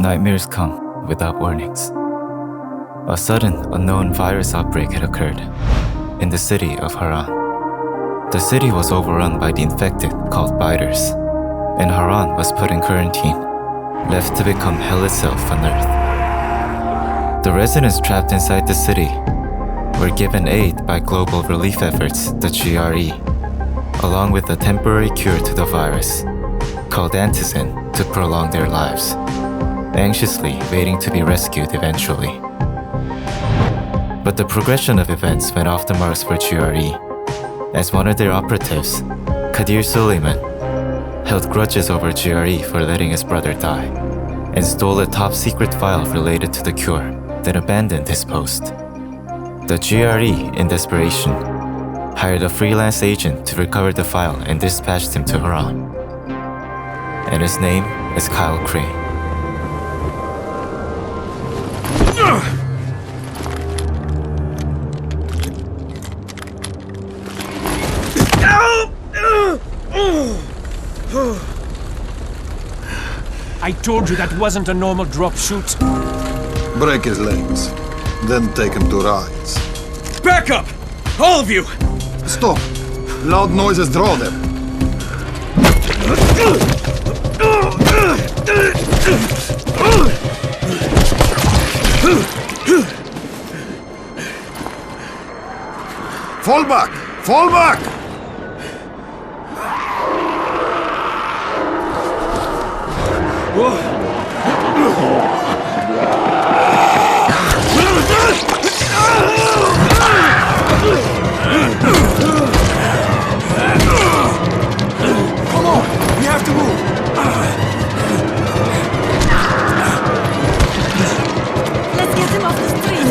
Nightmares come without warnings. A sudden, unknown virus outbreak had occurred in the city of Haran. The city was overrun by the infected called biters, and Haran was put in quarantine, left to become hell itself on Earth. The residents trapped inside the city were given aid by global relief efforts, the GRE, along with a temporary cure to the virus, called antizin, to prolong their lives, anxiously waiting to be rescued eventually. But the progression of events went off the marks for GRE, as one of their operatives, Kadir Suleiman, held grudges over GRE for letting his brother die, and stole a top-secret file related to the cure, then abandoned his post. The GRE, in desperation, hired a freelance agent to recover the file and dispatched him to Haran. And his name is Kyle Crane. I told you that wasn't a normal drop shoot. Break his legs, then take him to Rais. Back up! All of you! Stop! Loud noises draw them. Fall back! Fall back! Come on! We have to move! Let's get him off the street!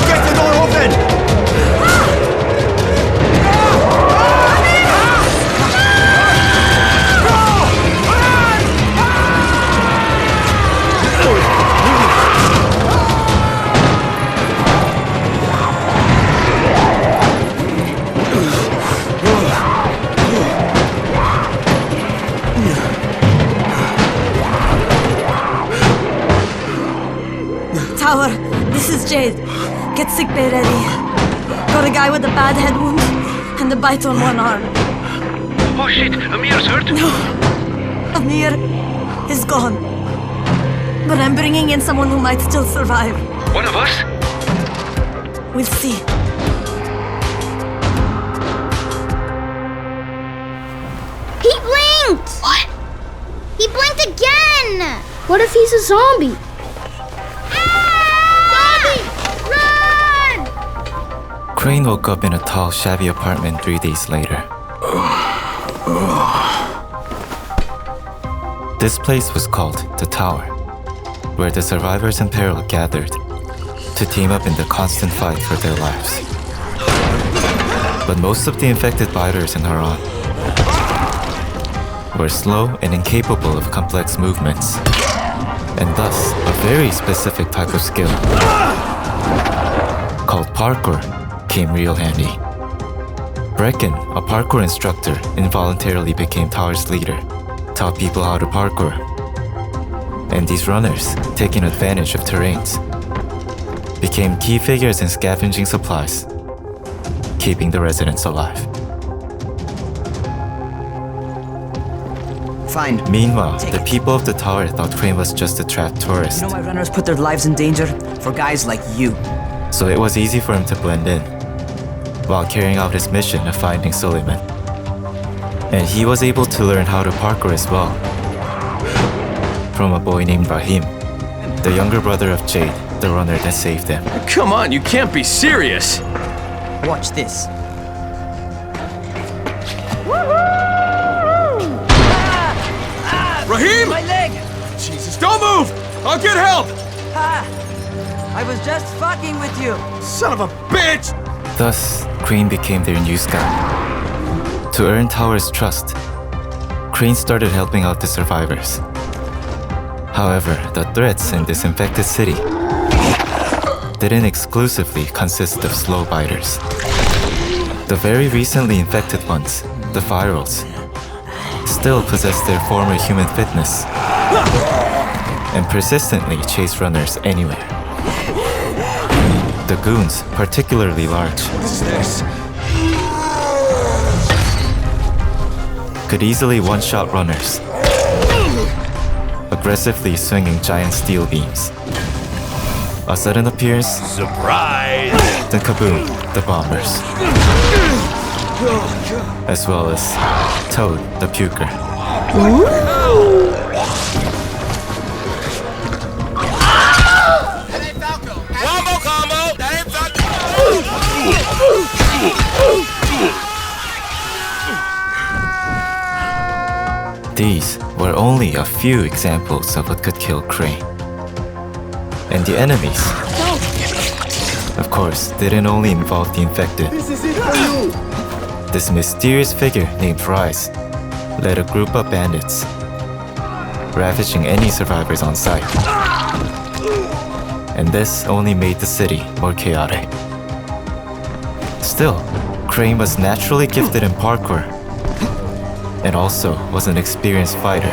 Get the door open! Tower, this is Jade. Get sick bay ready. Got a guy with a bad head wound and a bite on one arm. Oh shit, Amir's hurt? No, Amir is gone. But I'm bringing in someone who might still survive. One of us? We'll see. He blinked! What? He blinked again! What if he's a zombie? Crane woke up in a tall, shabby apartment 3 days later. This place was called the Tower, where the survivors in peril gathered to team up in the constant fight for their lives. But most of the infected biters in Haran were slow and incapable of complex movements, and thus a very specific type of skill called parkour came real handy. Brecken, a parkour instructor, involuntarily became Tower's leader, taught people how to parkour. And these runners, taking advantage of terrains, became key figures in scavenging supplies, keeping the residents alive. Fine. Meanwhile, the people of the Tower thought Crane was just a trapped tourist, You know my runners put their lives in danger for guys like you. so it was easy for him to blend in, while carrying out his mission of finding Suleiman. And he was able to learn how to parkour as well, from a boy named Rahim, the younger brother of Jade, the runner that saved him. Come on, you can't be serious! Watch this. Rahim! My leg! Jesus, don't move! I'll get help! Ha! I was just fucking with you. Son of a bitch! Thus, Crane became their new scout. To earn Tower's trust, Crane started helping out the survivors. However, the threats in this infected city didn't exclusively consist of slow biters. The very recently infected ones, the virals, still possess their former human fitness and persistently chase runners anywhere. The goons, particularly large, could easily one-shot runners, aggressively swinging giant steel beams. A sudden appearance, Surprise! then kaboom, the bombers. As well as Toad, the puker. These were only a few examples of what could kill Crane. And the enemies, of course, didn't only involve the infected. This mysterious figure named Rais led a group of bandits, ravaging any survivors on sight. And this only made the city more chaotic. Still, Crane was naturally gifted in parkour, and also was an experienced fighter.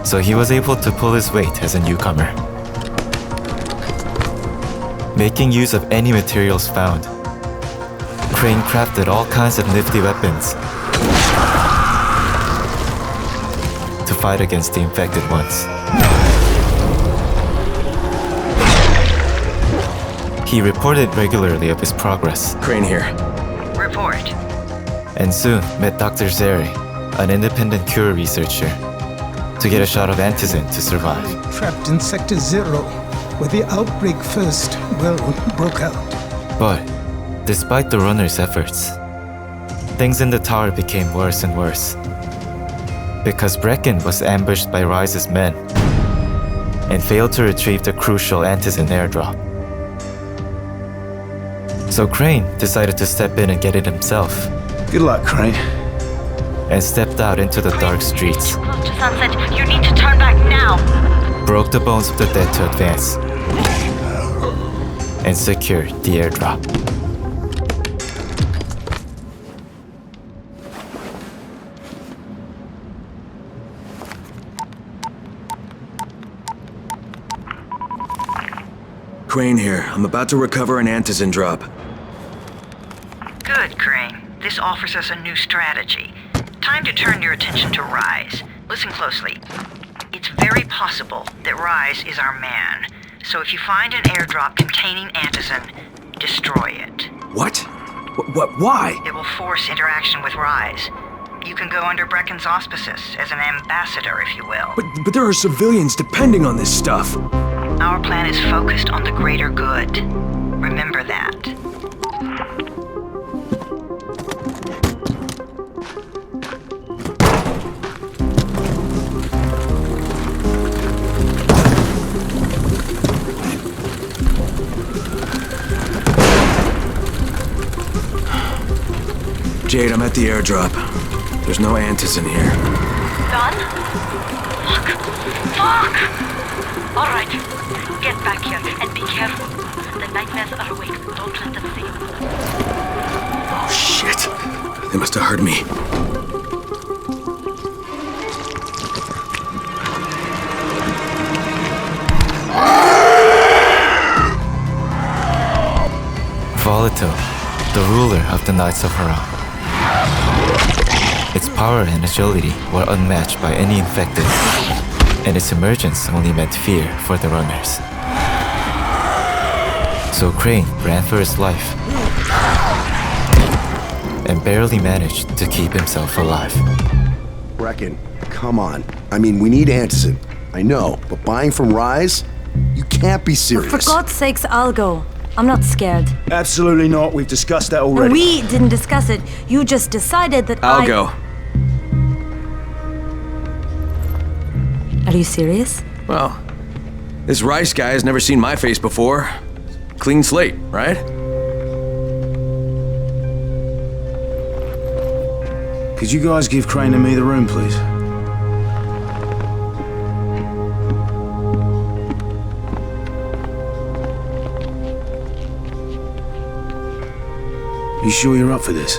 So he was able to pull his weight as a newcomer. Making use of any materials found, Crane crafted all kinds of nifty weapons to fight against the infected ones. He reported regularly of his progress. Crane here. Report. And soon met Dr. Zeri, an independent cure researcher, to get a shot of antizin to survive. Trapped in Sector 0, where the outbreak first, broke out. But, despite the runners' efforts, things in the tower became worse and worse. Because Brecken was ambushed by Rais's men and failed to retrieve the crucial antizin airdrop. So Crane decided to step in and get it himself. Good luck, Crane. And stepped out into the dark streets. Close to sunset. You need to turn back now. Broke the bones of the dead to advance. And secured the airdrop. Crane here. I'm about to recover an antizin drop. Good, Crane. This offers us a new strategy. Time to turn your attention to Rais. Listen closely. It's very possible that Rais is our man. So if you find an airdrop containing antizin, destroy it. What? Why? It will force interaction with Rais. You can go under Brecken's auspices as an ambassador, if you will. But there are civilians depending on this stuff. Our plan is focused on the greater good. Remember that. Jade, I'm at the airdrop. There's no antizin here. Done? Fuck! All right, get back here and be careful. The nightmares are awake. Don't let them see you. Oh, shit. They must have heard me. Volatile, the ruler of the Knights of Haran. Its power and agility were unmatched by any infected, and its emergence only meant fear for the runners. So Crane ran for his life and barely managed to keep himself alive. Brecken, come on. I mean, we need antizin. I know, but buying from Rais? You can't be serious. For God's sakes, I'll go. I'm not scared. Absolutely not. We've discussed that already. We didn't discuss it. You just decided that I'll go. Are you serious? Well, this Rais guy has never seen my face before. Clean slate, right? Could you guys give Crane and me the room, please? sure you're up for this?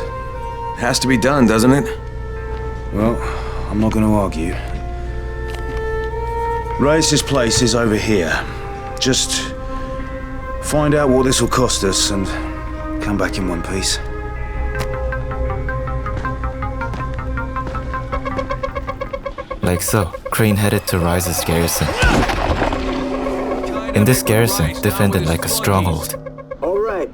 Has to be done, doesn't it? Well, I'm not gonna argue. Rais's place is over here. Just find out what this will cost us and come back in one piece. Like so, Crane headed to Rise's garrison. In this garrison, defended like a stronghold. Alright,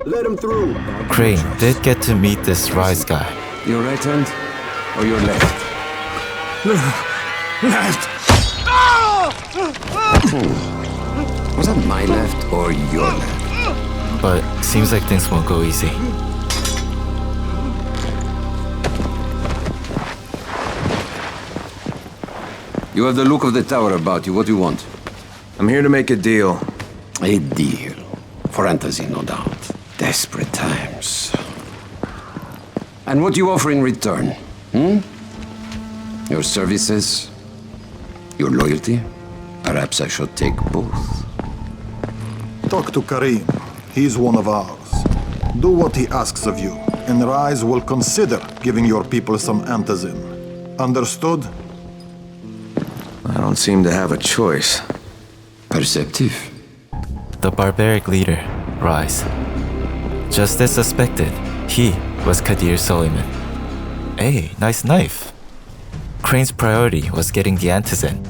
let him through. Crane did get to meet this Rise guy. Your right hand or your left? Left! Was that my left or your left? But seems like things won't go easy. You have the look of the tower about you. What do you want? I'm here to make a deal. A deal. For Fantasy, no doubt. Desperate times. And what do you offer in return? Your services? Your loyalty? Perhaps I should take both. Talk to Karim. He's one of ours. Do what he asks of you, and Rais will consider giving your people some antizin. Understood? I don't seem to have a choice. Perceptive. The barbaric leader, Rais. Just as suspected, he was Kadir Suleiman. Hey, nice knife. Crane's priority was getting the antizin,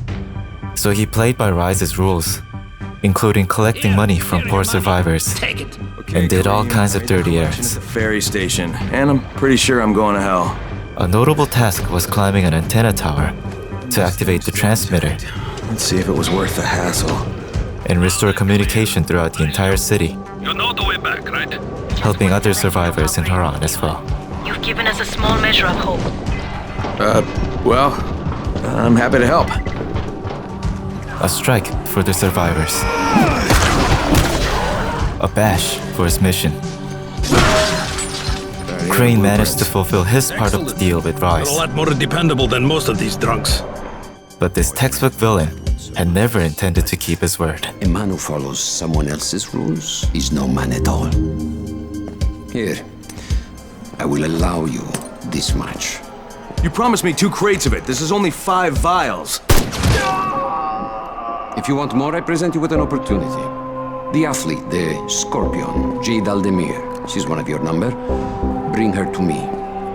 so he played by Rise's rules, including collecting money from poor survivors, and did all kinds of dirty errands. The ferry station, and I'm pretty sure I'm going to hell. A notable task was climbing an antenna tower to activate the transmitter. Let's see if it was worth the hassle. And restore communication throughout the entire city. You know the way back, right? Helping other survivors in Haran as well. You've given us a small measure of hope. Well, I'm happy to help. A strike for the survivors. A bash for his mission. Crane managed to fulfill his part of the deal with Rais. A lot more dependable than most of these drunks. But this textbook villain had never intended to keep his word. A man who follows someone else's rules is no man at all. Here, I will allow you this much. You promised me 2 crates of it. This is only 5 vials. If you want more, I present you with an opportunity. The athlete, the Scorpion, Jade Aldemir. She's one of your number. Bring her to me.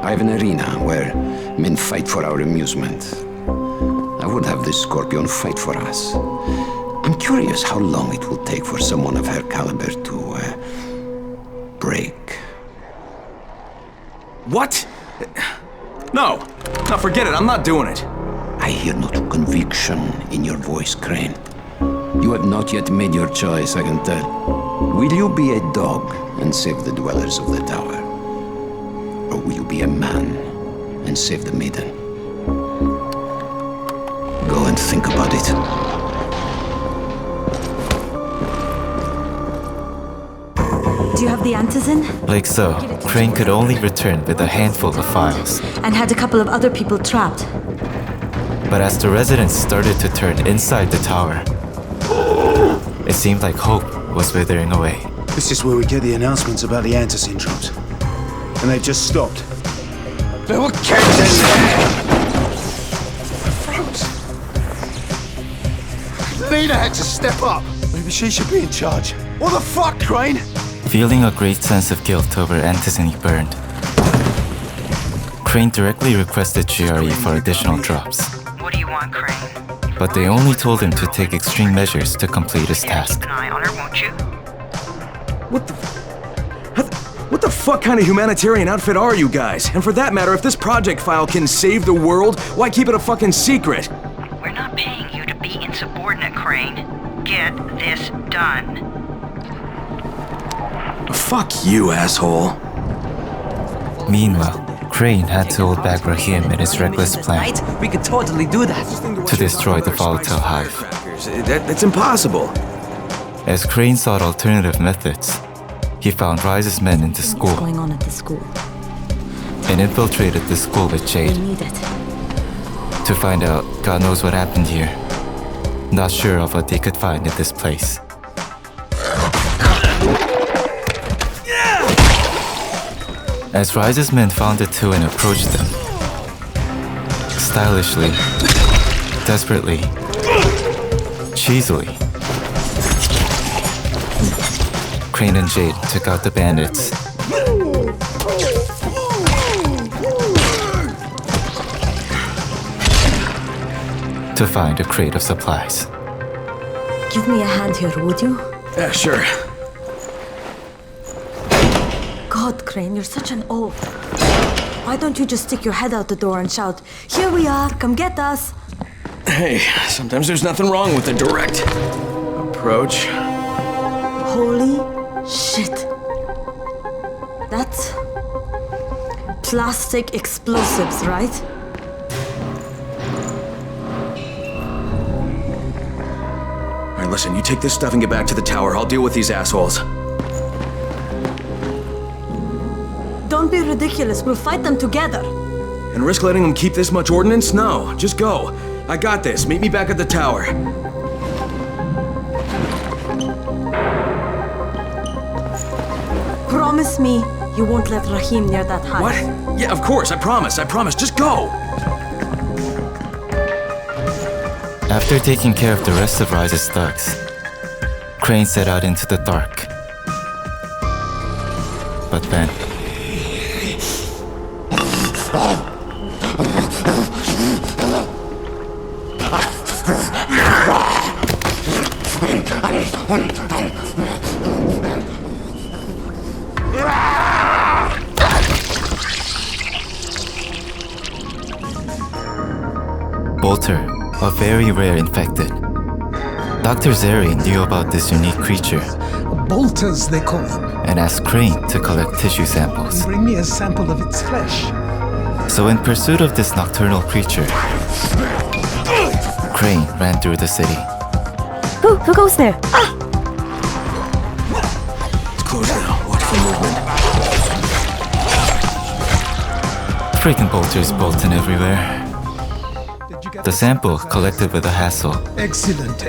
I have an arena where men fight for our amusement. I would have the Scorpion fight for us. I'm curious how long it will take for someone of her caliber to, break. What? No, forget it, I'm not doing it. I hear no true conviction in your voice, Crane. You have not yet made your choice, I can tell. Will you be a dog and save the dwellers of the tower? Or will you be a man and save the maiden? Go and think about it. Do you have the antizin? Like so, Crane could only return with a handful of files. And had a couple of other people trapped. But as the residents started to turn inside the tower, it seemed like hope was withering away. This is where we get the announcements about the antizin drops. And they've just stopped. There were kids in there! Lena had to step up. Maybe she should be in charge. What the fuck, Crane? Feeling a great sense of guilt over antizin he burned, Crane directly requested GRE for additional drops. What do you want, Crane? But they only told him to take extreme measures to complete his task. Keep an eye on her, won't you? What the fuck kind of humanitarian outfit are you guys? And for that matter, if this project file can save the world, why keep it a fucking secret? We're not paying you to be insubordinate, Crane. Get this done. Fuck you, asshole. Meanwhile, Crane had to hold back Rahim in his reckless plan We could totally do that. to destroy the volatile hive. That's impossible. As Crane sought alternative methods, he found Rise's men in the school What's going on at the school? and infiltrated the school with We Jade need it. to find out God knows what happened here. Not sure of what they could find in this place. As Rise's men found the two and approached them, stylishly, desperately, cheesily, Crane and Jade took out the bandits. To find a crate of supplies. Give me a hand here, would you? Yeah, sure. God, Crane, you're such an oaf. Why don't you just stick your head out the door and shout, "Here we are, come get us"? Hey, sometimes there's nothing wrong with the direct approach. Holy shit. That's plastic explosives, right? Alright, listen, you take this stuff and get back to the tower. I'll deal with these assholes. Don't be ridiculous, we'll fight them together. And risk letting them keep this much ordnance? No, just go. I got this. Meet me back at the tower. Promise me you won't let Rahim near that hive. What? Yeah, of course, I promise. Just go! After taking care of the rest of Rise's thugs, Crane set out into the dark. But then... Bolter, a very rare infected. Dr. Zeri knew about this unique creature. Bolters, they call them. And asked Crane to collect tissue samples. Bring me a sample of its flesh. So in pursuit of this nocturnal creature, Crane ran through the city. Who goes there? Ah! It's close now. Watch for movement. Freaking bolters bolting everywhere. The sample, collected with a hassle, Excellent.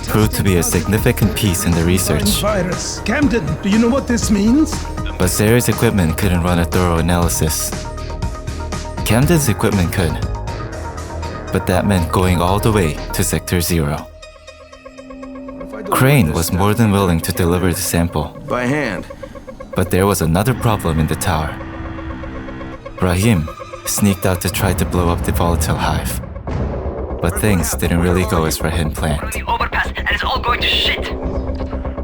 proved to be a significant piece in the research. Virus. Camden, do you know what this means? But Zeri's equipment couldn't run a thorough analysis. Camden's equipment could. But that meant going all the way to Sector 0. Crane was more than willing to deliver the sample. By hand. But there was another problem in the tower. Rahim sneaked out to try to blow up the volatile hive. But things didn't really go as Rahim planned. The overpass, and it's all going to shit.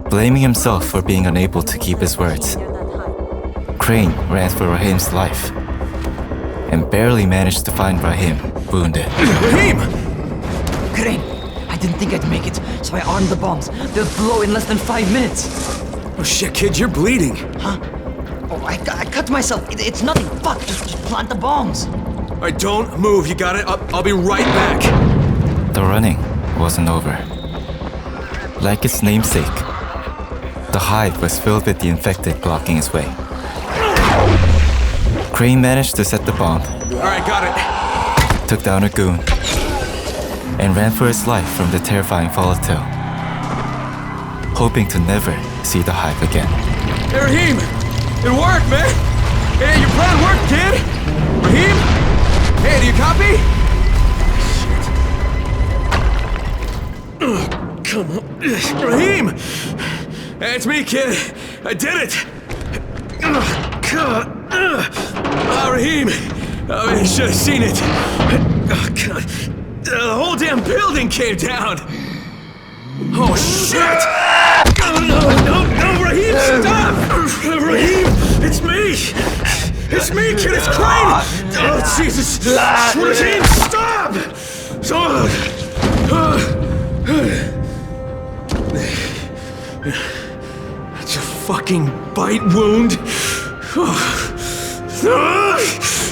Blaming himself for being unable to keep his words, Crane ran for Rahim's life and barely managed to find Rahim wounded. Rahim! Crane, I didn't think I'd make it, so I armed the bombs. They'll blow in less than 5 minutes. Oh shit, kid, you're bleeding. Huh? Oh, I cut myself. It's nothing. Fuck, just plant the bombs. Alright, don't move. You got it? I'll be right back. The running wasn't over. Like its namesake, the hive was filled with the infected blocking his way. Crane managed to set the bomb. Alright, got it. Took down a goon and ran for his life from the terrifying volatile, hoping to never see the hive again. Hey, Rahim! It worked, man! Hey, your plan worked, kid! Rahim? Hey, do you copy? Shit. Come on. Rahim! Hey, it's me, kid. I did it! Rahim! Oh, you should have seen it. Oh, God. The whole damn building came down! Oh, shit! No, Rahim, stop! Rahim, it's me! It's me, kid, it's Crane! Oh, Jesus! Rahim, stop! It's a fucking bite wound.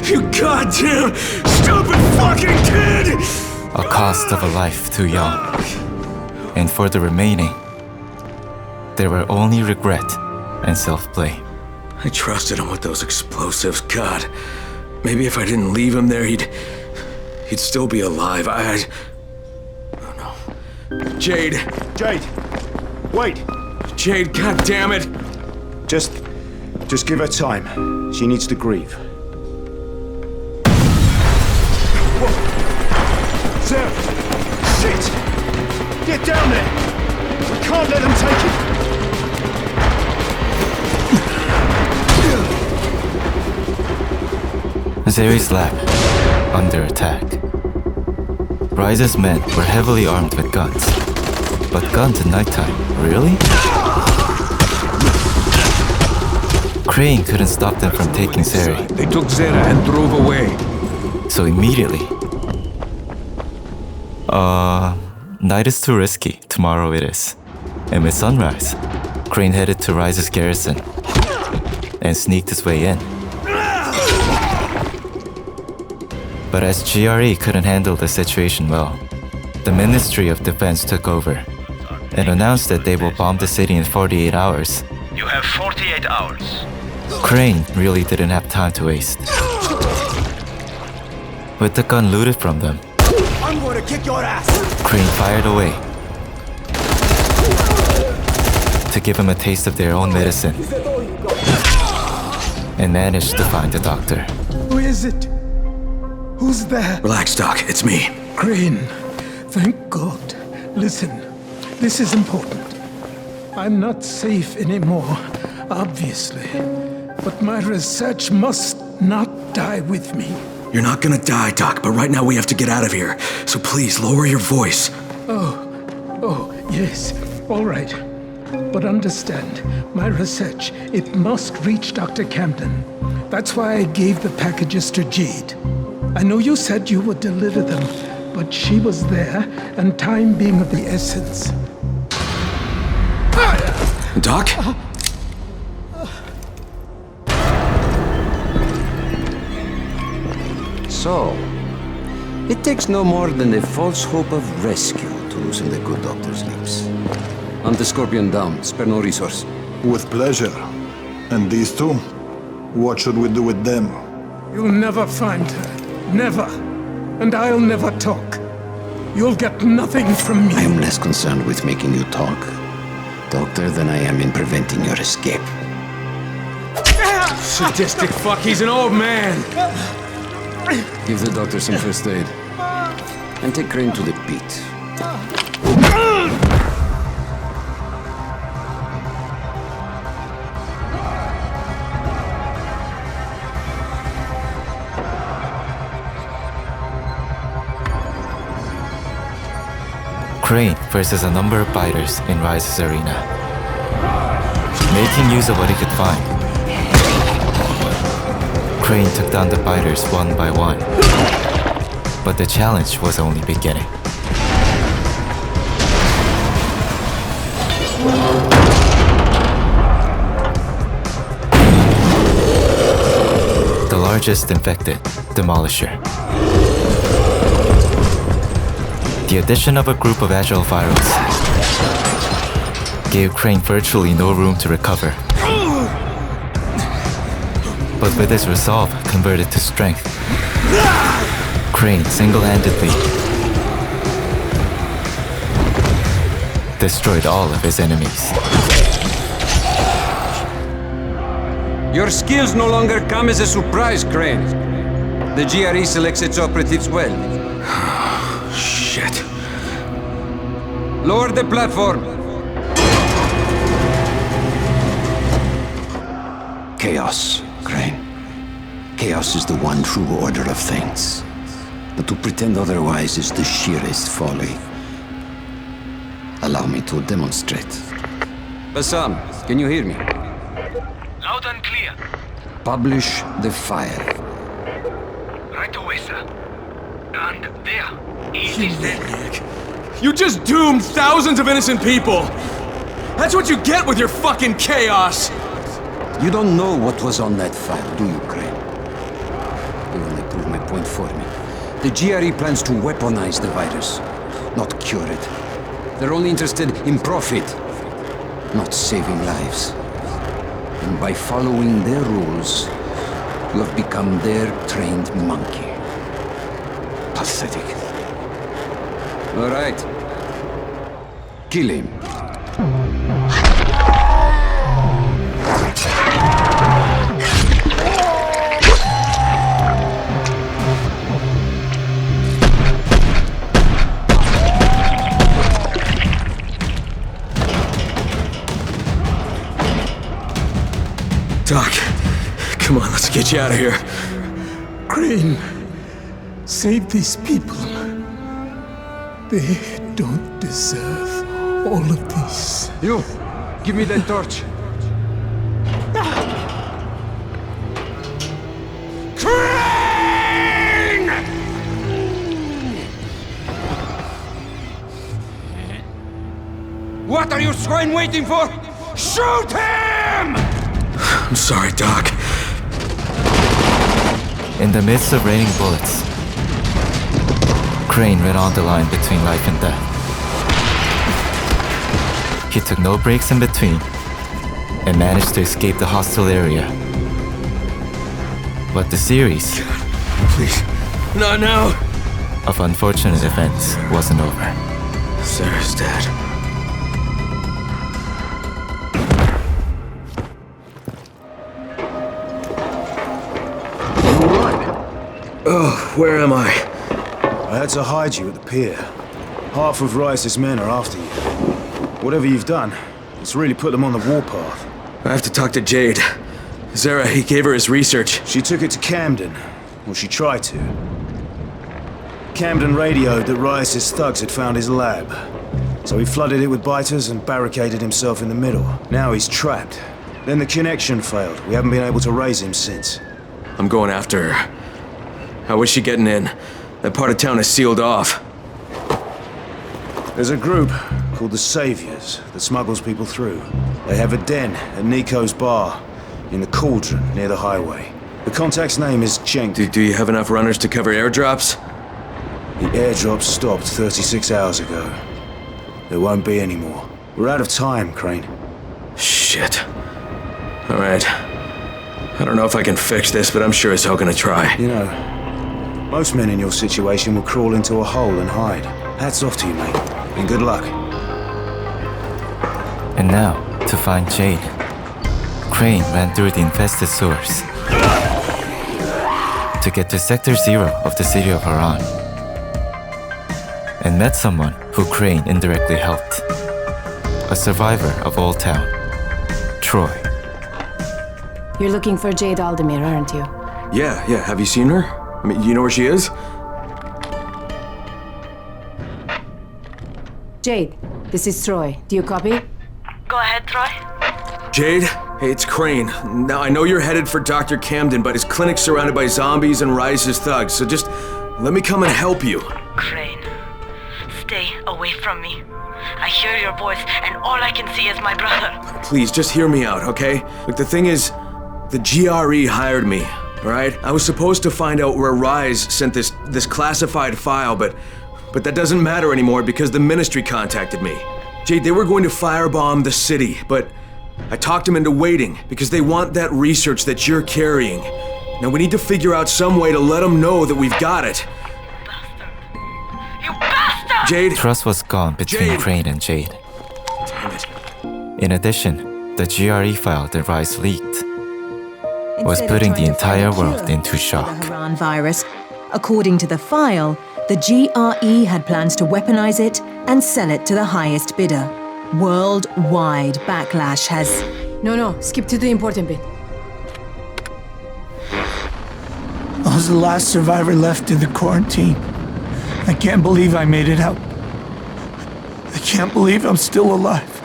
You goddamn stupid fucking kid! A cost of a life too young. And for the remaining, there were only regret and self-blame. I trusted him with those explosives. God, maybe if I didn't leave him there, he'd still be alive. Oh no. Jade, wait. Jade, god damn it. Just Just give her time. She needs to grieve. Whoa. Sarah! Shit! Get down there! We can't let them take it! Zeri's lab, under attack. Rise's men were heavily armed with guns. But guns at nighttime, really? Crane couldn't stop them from taking Zeri. They took Zera and drove away. So immediately... night is too risky, tomorrow it is. And with sunrise, Crane headed to Rise's garrison and sneaked his way in. But as GRE couldn't handle the situation well, the Ministry of Defense took over and announced that they will bomb the city in 48 hours. You have 48 hours. Crane really didn't have time to waste. With the gun looted from them, I'm gonna kick your ass! Crane fired away to give him a taste of their own medicine and managed to find the doctor. Who is it? Who's there? Relax, Doc. It's me. Crane. Thank God. Listen, this is important. I'm not safe anymore, obviously. But my research must not die with me. You're not gonna die, Doc, but right now we have to get out of here. So please, lower your voice. Oh, yes. All right. But understand, my research, it must reach Dr. Camden. That's why I gave the packages to Jade. I know you said you would deliver them, but she was there, and time being of the essence. Doc? So, it takes no more than a false hope of rescue to loosen the good doctor's lips. Hunt the Scorpion down, spare no resource. With pleasure. And these two? What should we do with them? You'll never find her. Never. And I'll never talk. You'll get nothing from me. I am less concerned with making you talk, Doctor, than I am in preventing your escape. Sadistic fuck, he's an old man! Give the doctor some first aid. And take Crane to the pit. Crane versus a number of biters in Rise's arena, making use of what he could find. Crane took down the biters one by one, but the challenge was only beginning. The largest infected, Demolisher. The addition of a group of agile virals gave Crane virtually no room to recover. But with his resolve converted to strength, Crane single-handedly destroyed all of his enemies. Your skills no longer come as a surprise, Crane. The GRE selects its operatives well. Shit. Lower the platform. Chaos, Crane. Chaos is the one true order of things. But to pretend otherwise is the sheerest folly. Allow me to demonstrate. Bassam, can you hear me? Loud and clear. Publish the file. Right away, sir. And there. Easy step. You just doomed thousands of innocent people! That's what you get with your fucking chaos! You don't know what was on that file, do you, Crane? You only prove my point for me. The GRE plans to weaponize the virus, not cure it. They're only interested in profit, not saving lives. And by following their rules, you have become their trained monkey. Pathetic. All right. Kill him. Doc, come on, let's get you out of here. Crane, save these people. They don't deserve all of this. You, give me that torch. Crane! What are you swine waiting for? Shoot him! I'm sorry, Doc. In the midst of raining bullets, Crane ran on the line between life and death. He took no breaks in between and managed to escape the hostile area. But the series Please, not now. of unfortunate events wasn't over. Sarah's dead. Oh, where am I? I had to hide you at the pier. Half of Rice's men are after you. Whatever you've done, it's really put them on the warpath. I have to talk to Jade. Zara, he gave her his research. She took it to Camden. Well, she tried to. Camden radioed that Rice's thugs had found his lab. So he flooded it with biters and barricaded himself in the middle. Now he's trapped. Then the connection failed. We haven't been able to raise him since. I'm going after her. How is she getting in? That part of town is sealed off. There's a group called the Saviors that smuggles people through. They have a den at Nico's bar in the Cauldron near the highway. The contact's name is Cenk. Do you have enough runners to cover airdrops? The airdrop stopped 36 hours ago. There won't be any more. We're out of time, Crane. Shit. All right. I don't know if I can fix this, but I'm sure as hell gonna try. You know, most men in your situation will crawl into a hole and hide. Hats off to you, mate. And good luck. And now, to find Jade, Crane ran through the infested sewers to get to Sector 0 of the city of Haran, and met someone who Crane indirectly helped. A survivor of Old Town, Troy. You're looking for Jade Aldemir, aren't you? Yeah. Have you seen her? I mean, you know where she is? Jade, this is Troy. Do you copy? Go ahead, Troy. Jade? Hey, it's Crane. Now, I know you're headed for Dr. Camden, but his clinic's surrounded by zombies and Rice's thugs, so just let me come and help you. Crane, stay away from me. I hear your voice, and all I can see is my brother. Please, just hear me out, okay? Look, the thing is, the GRE hired me, all right? I was supposed to find out where Rais sent this classified file, but that doesn't matter anymore because the Ministry contacted me. Jade, they were going to firebomb the city, but I talked them into waiting because they want that research that you're carrying. Now we need to figure out some way to let them know that we've got it. You bastard! Jade! Trust was gone between Crane and Jade. Damn it. In addition, the GRE file that Rais leaked was putting the entire world into shock. The Haran virus. According to the file, the GRE had plans to weaponize it and sell it to the highest bidder. Worldwide backlash has... No, skip to the important bit. I was the last survivor left in the quarantine. I can't believe I made it out. I can't believe I'm still alive.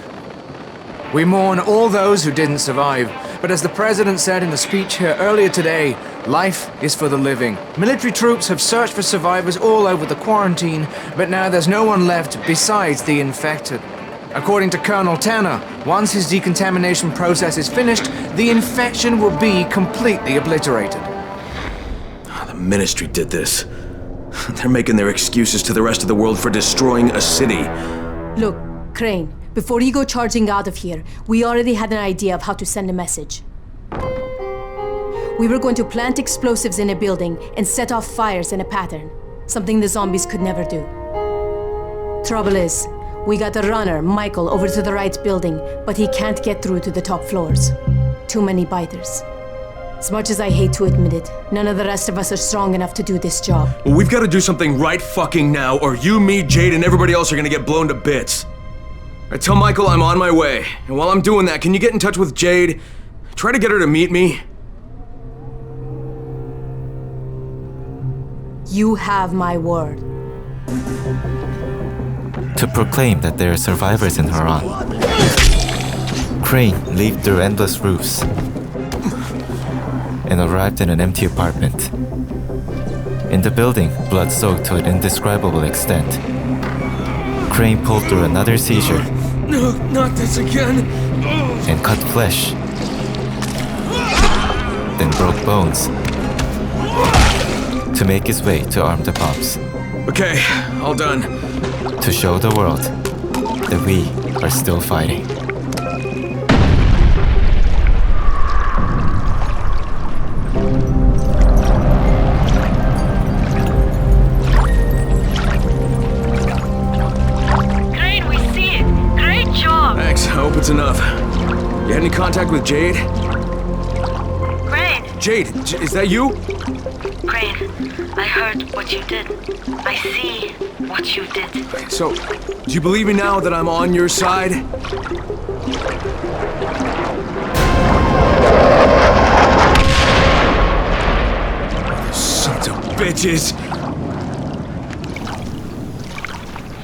We mourn all those who didn't survive, but as the President said in a speech here earlier today, life is for the living. Military troops have searched for survivors all over the quarantine, but now there's no one left besides the infected. According to Colonel Tanner, once his decontamination process is finished, the infection will be completely obliterated. The Ministry did this. They're making their excuses to the rest of the world for destroying a city. Look, Crane, before you go charging out of here, we already had an idea of how to send a message. We were going to plant explosives in a building and set off fires in a pattern, something the zombies could never do. Trouble is, we got the runner, Michael, over to the right building, but he can't get through to the top floors. Too many biters. As much as I hate to admit it, none of the rest of us are strong enough to do this job. Well, we've got to do something right fucking now, or you, me, Jade, and everybody else are gonna get blown to bits. I tell Michael I'm on my way, and while I'm doing that, can you get in touch with Jade? Try to get her to meet me. You have my word. To proclaim that there are survivors in Haran, Crane leaped through endless roofs and arrived in an empty apartment. In the building, blood soaked to an indescribable extent. Crane pulled through another seizure. No, not this again. And cut flesh. Then broke bones. To make his way to arm the bombs. Okay, all done. To show the world that we are still fighting. Crane, we see it. Great job. Thanks, I hope it's enough. You had any contact with Jade? Crane. Jade, is that you? Crane, I heard what you did. I see what you did. So, do you believe me now that I'm on your side? Sons of bitches!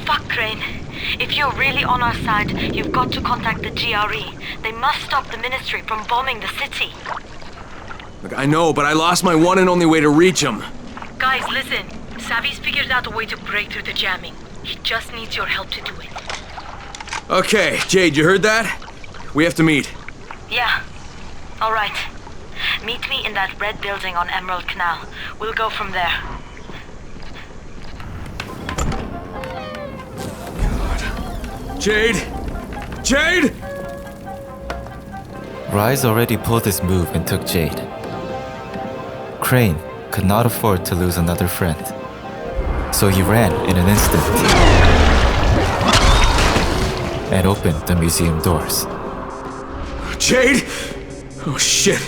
Fuck, Crane. If you're really on our side, you've got to contact the GRE. They must stop the Ministry from bombing the city. Look, I know, but I lost my one and only way to reach him. Guys, listen. Savvy's figured out a way to break through the jamming. He just needs your help to do it. Okay, Jade, you heard that? We have to meet. Yeah. All right. Meet me in that red building on Emerald Canal. We'll go from there. God. Jade! Jade! Rais already pulled his move and took Jade. Crane could not afford to lose another friend. So he ran in an instant and opened the museum doors. Jade! Oh shit.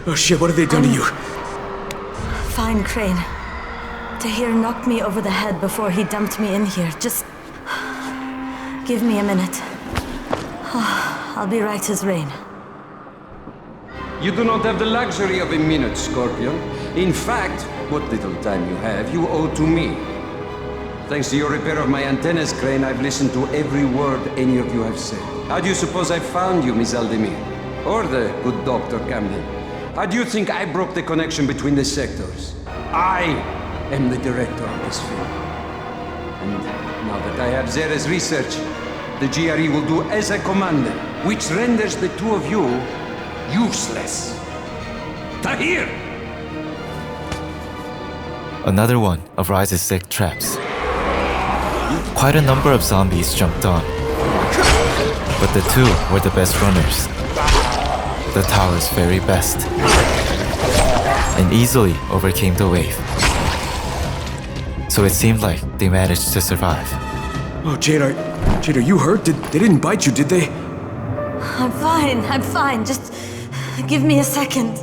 Oh shit, what have they done to you? Fine, Crane. Tahir knocked me over the head before he dumped me in here. Just give me a minute. I'll be right as rain. You do not have the luxury of a minute, Scorpion. In fact, what little time you have, you owe to me. Thanks to your repair of my antennas, Crane, I've listened to every word any of you have said. How do you suppose I found you, Miss Aldemir? Or the good Dr. Camden? How do you think I broke the connection between the sectors? I am the director of this film. And now that I have Zera's research, the GRE will do as I command them, which renders the two of you useless. Tahir! Another one of Rais's sick traps. Quite a number of zombies jumped on, but the two were the best runners. The tower's very best, and easily overcame the wave. So it seemed like they managed to survive. Oh, Jade, are you hurt? They didn't bite you, did they? I'm fine. Just give me a second.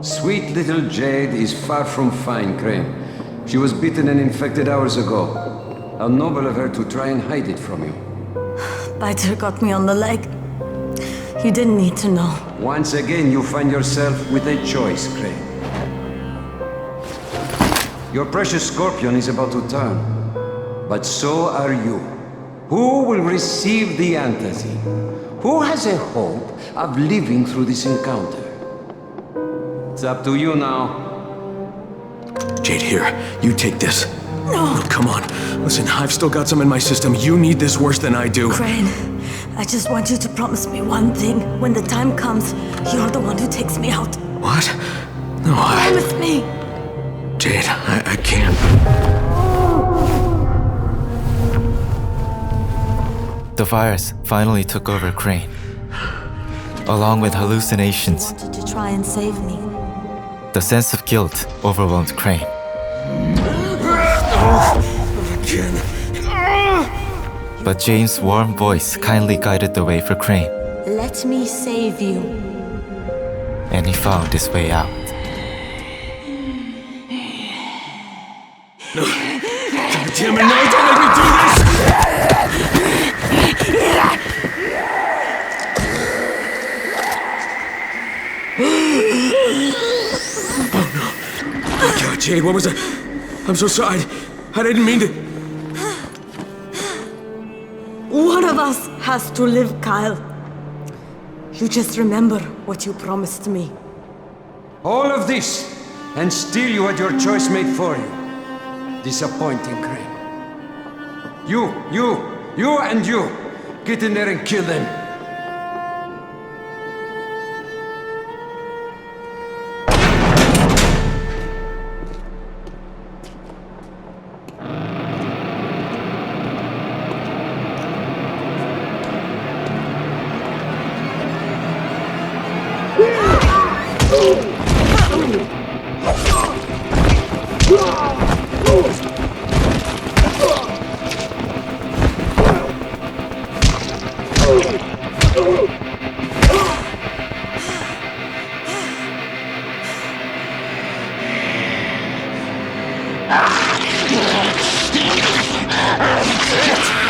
Sweet little Jade is far from fine, Crane. She was bitten and infected hours ago. How noble of her to try and hide it from you. Biter got me on the leg. You didn't need to know. Once again, you find yourself with a choice, Crane. Your precious Scorpion is about to turn. But so are you. Who will receive the antazine? Who has a hope of living through this encounter? It's up to you now. Jade, here. You take this. No. Come on. Listen, I've still got some in my system. You need this worse than I do. Crane, I just want you to promise me one thing. When the time comes, you're the one who takes me out. What? No, Promise me. Jade, I can't. The virus finally took over Crane, along with hallucinations. I wanted to try and save me. The sense of guilt overwhelmed Crane. But James' warm voice kindly guided the way for Crane, Let me save you. and he found his way out. No. God damn it, no, don't let me do this! Jade, what was that? I'm so sorry. I didn't mean to... One of us has to live, Kyle. You just remember what you promised me. All of this, and still you had your choice made for you. Disappointing, Crane. You, and you. Get in there and kill them.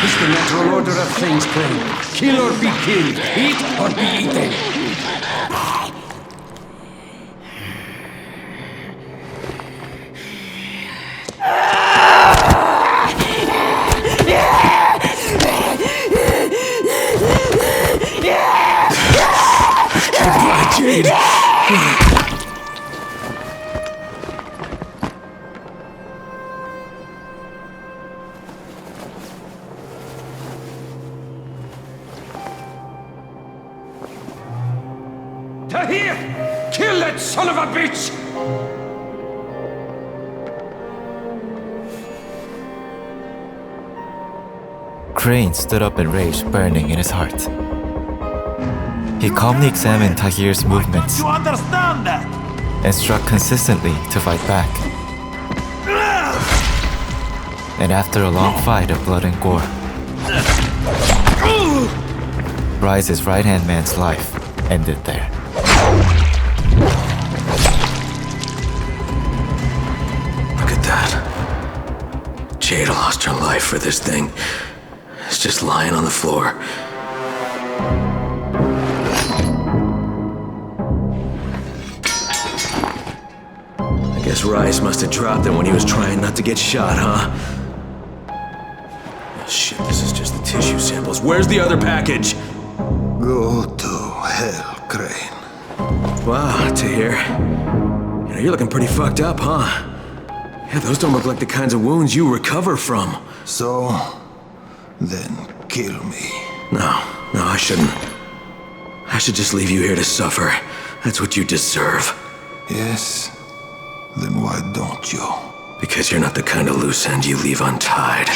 It's the natural order of things, Crane. Kill or be killed. Eat or be eaten. Goodbye, Jade. Tahir! Kill that son of a bitch! Crane stood up in rage, burning in his heart. He calmly examined Tahir's movements You understand that? and struck consistently to fight back. And after a long fight of blood and gore, Rise's right-hand man's life ended there. Look at that. Jade lost her life for this thing. It's just lying on the floor. I guess Rais must have dropped it when he was trying not to get shot, huh? Oh, shit, this is just the tissue samples. Where's the other package? Go to hell, Crane. Wow, Tahir. You're looking pretty fucked up, huh? Yeah, those don't look like the kinds of wounds you recover from. So, then kill me. No, I shouldn't. I should just leave you here to suffer. That's what you deserve. Yes? Then why don't you? Because you're not the kind of loose end you leave untied.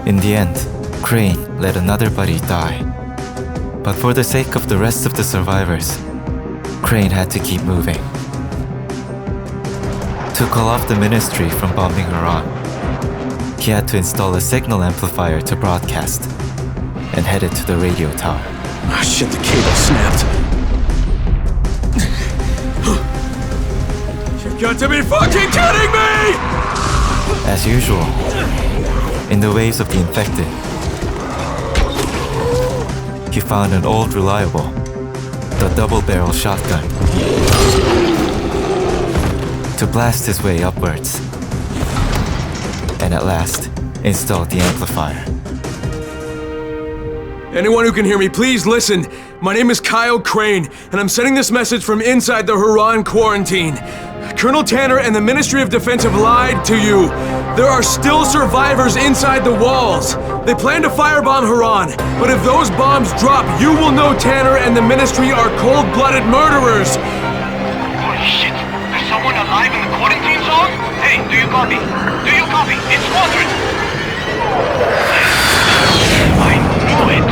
In the end, Crane let another buddy die. But for the sake of the rest of the survivors, Crane had to keep moving. To call off the ministry from bombing Iran, he had to install a signal amplifier to broadcast and headed to the radio tower. Ah, shit, the cable snapped. You've got to be fucking kidding me! As usual, in the waves of the infected, he found an old reliable, the double-barrel shotgun, to blast his way upwards, and at last installed the amplifier. Anyone who can hear me, please listen. My name is Kyle Crane, and I'm sending this message from inside the Haran quarantine. Colonel Tanner and the Ministry of Defense have lied to you. There are still survivors inside the walls. They plan to firebomb Haran, but if those bombs drop, you will know Tanner and the Ministry are cold-blooded murderers. Holy shit! There's someone alive in the quarantine zone? Hey, do you copy? Do you copy? It's Squadron! I knew it!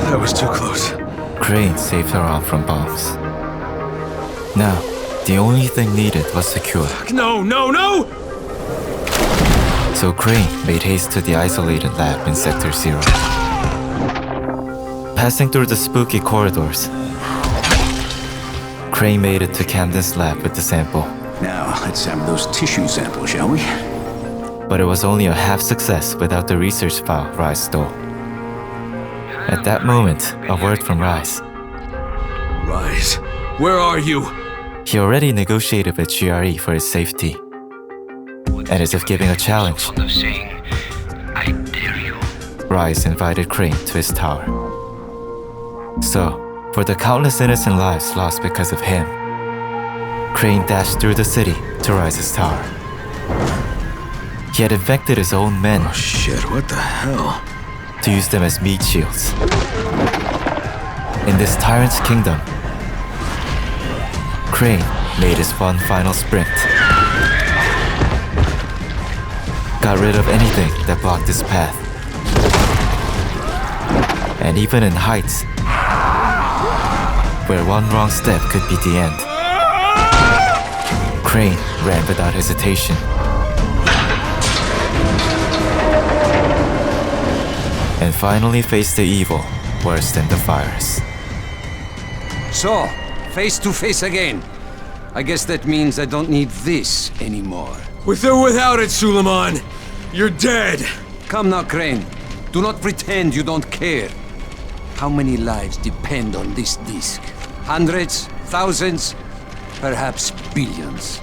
That was too close. Crane saved Haran from bombs. Now, the only thing needed was secure. No! So Crane made haste to the isolated lab in Sector 0. Passing through the spooky corridors, Crane made it to Camden's lab with the sample. Now, let's have those tissue samples, shall we? But it was only a half success without the research file Rais stole. At that moment, a word from Rais. Rais, where are you? He already negotiated with GRE for his safety. And as if giving a challenge, I dare you. Rais invited Crane to his tower. So, for the countless innocent lives lost because of him, Crane dashed through the city to Rais's tower. He had infected his own men. Oh shit, what the hell? To use them as meat shields. In this tyrant's kingdom, Crane made his one final sprint. Got rid of anything that blocked his path. And even in heights, where one wrong step could be the end, Crane ran without hesitation. And finally faced the evil worse than the virus. So, face to face again. I guess that means I don't need this anymore. With or without it, Suleiman, you're dead. Come now, Crane. Do not pretend you don't care. How many lives depend on this disc? Hundreds? Thousands? Perhaps billions.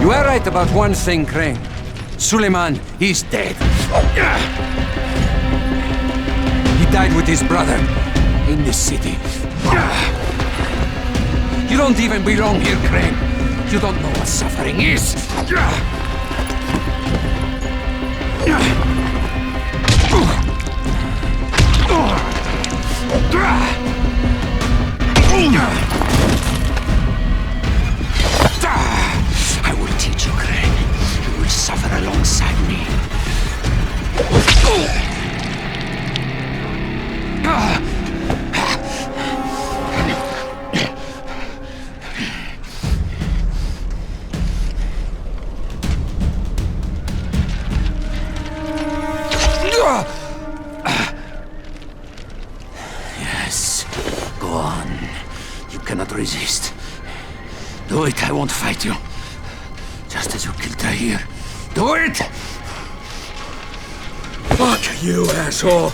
You are right about one thing, Crane. Suleiman is dead. He died with his brother in this city. You don't even belong here, Crane. You don't know what suffering is. I will teach you, Crane. You will suffer alongside me. Yes, go on. You cannot resist. Do it, I won't fight you. Just as you killed Tahir. Do it! Fuck you, asshole.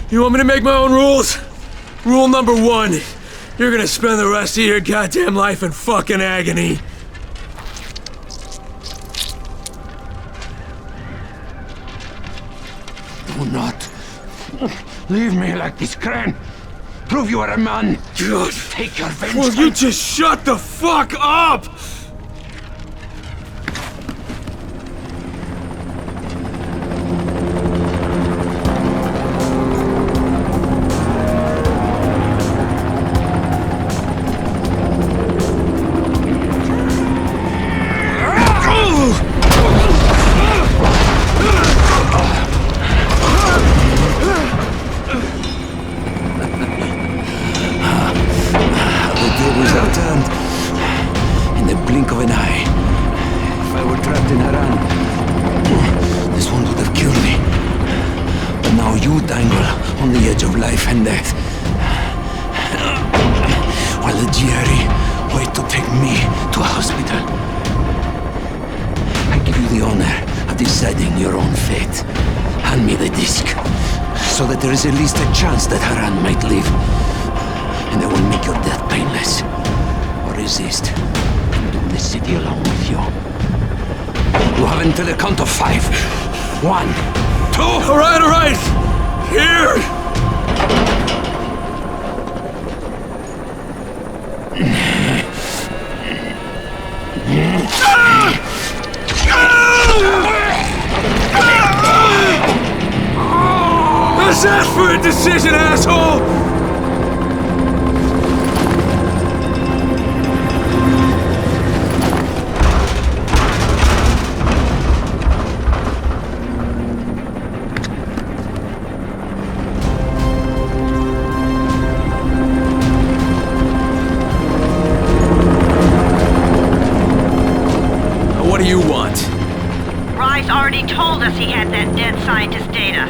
You want me to make my own rules? Rule number 1. You're gonna spend the rest of your goddamn life in fucking agony. Do not leave me like this, Crane. Prove you are a man. God. Take your vengeance. Will you just shut the fuck up? There is at least a chance that Haran might live. And I will make your death painless. Or resist, and doom the city along with you. You have until the count of 5. 1, 2... Alright! Here! Let's ask for a decision, asshole! Rais told us he had that dead scientist data.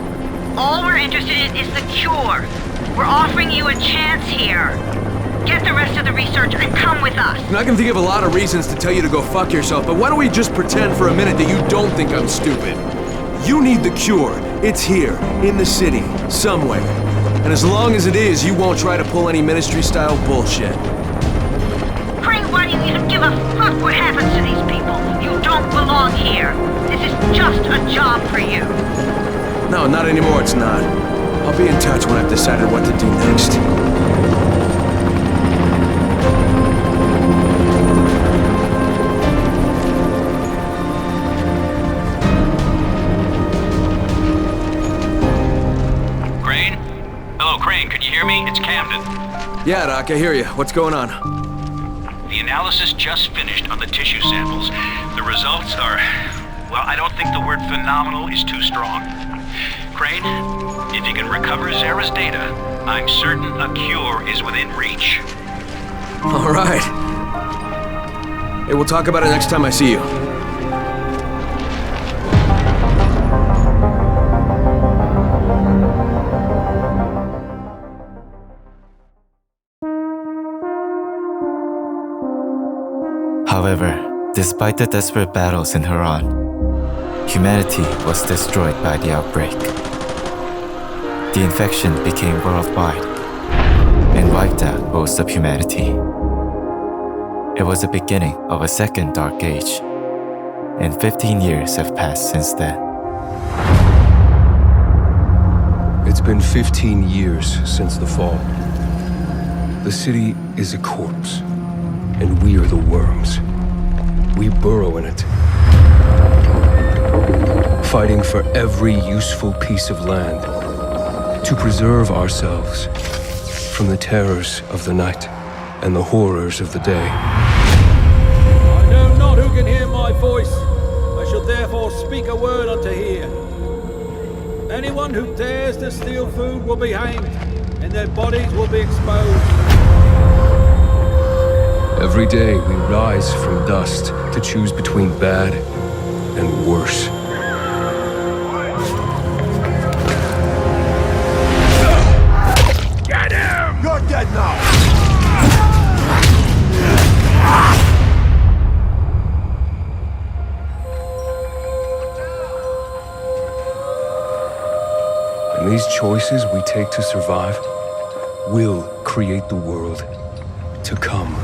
All we're interested in is the cure. We're offering you a chance here. Get the rest of the research and come with us. And I can think of a lot of reasons to tell you to go fuck yourself, but why don't we just pretend for a minute that you don't think I'm stupid? You need the cure. It's here, in the city, somewhere. And as long as it is, you won't try to pull any ministry-style bullshit. Crane, why do you even give a fuck what happens to these people? You don't belong here. This is just a job for you. No, not anymore, it's not. I'll be in touch when I've decided what to do next. Crane? Hello, Crane, can you hear me? It's Camden. Yeah, Doc, I hear you. What's going on? The analysis just finished on the tissue samples. The results are... well, I don't think the word phenomenal is too strong. Crane, if you can recover Zara's data, I'm certain a cure is within reach. All right. Hey, we'll talk about it next time I see you. However, despite the desperate battles in Haran, humanity was destroyed by the outbreak. The infection became worldwide and wiped out most of humanity. It was the beginning of a second dark age, and 15 years have passed since then. It's been 15 years since the fall. The city is a corpse, and we are the worms. We burrow in it, fighting for every useful piece of land to preserve ourselves from the terrors of the night and the horrors of the day. I know not who can hear my voice. I shall therefore speak a word unto hear. Anyone who dares to steal food will be hanged, and their bodies will be exposed. Every day we rise from dust to choose between bad and worse. Get him! You're dead now! And these choices we take to survive will create the world to come.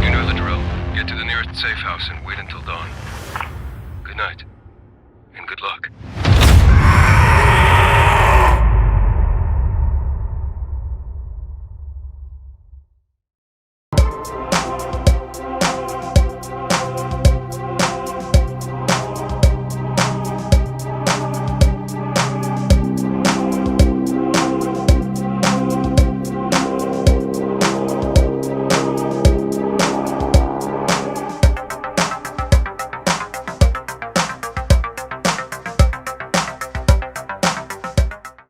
You know the drill. Get to the nearest safe house and wait until dawn. Good night, and good luck.